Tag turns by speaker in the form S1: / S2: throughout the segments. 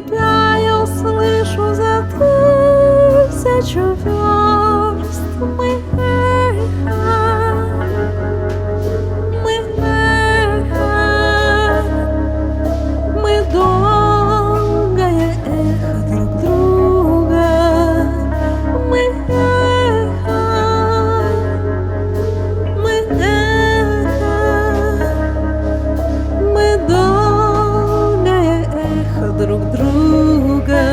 S1: тебя я услышу за 1000 верст. Мы долгое эхо друг друга. Мы долгое эхо друг друга.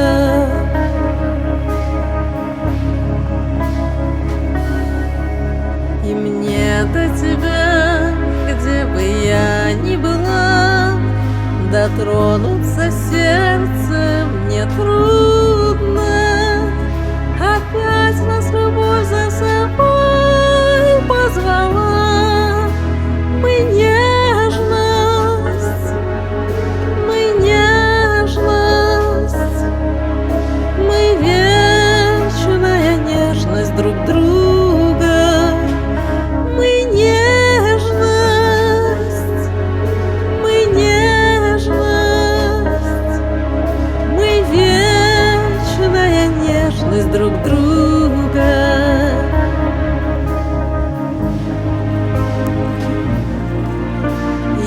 S1: И мне до тебя, где бы я ни была, дотронуться сердцем мне трудно. Опять нас любовь за собой позвала. Мы нежность, мы вечная нежность друг друга. Мы нежность, мы вечная нежность друг друга.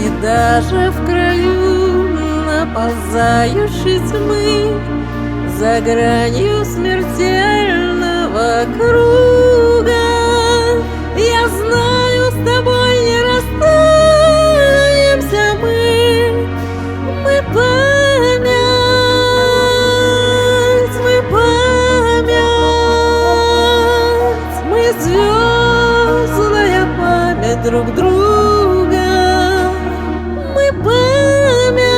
S1: И даже в краю наползающей тьмы, за гранью смертельного круга, я знаю, с тобой не расстанемся мы. Мы память, мы звездная память друг друга. Мы память,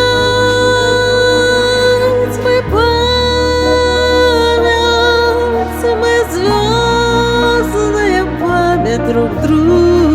S1: мы звездная память друг друга.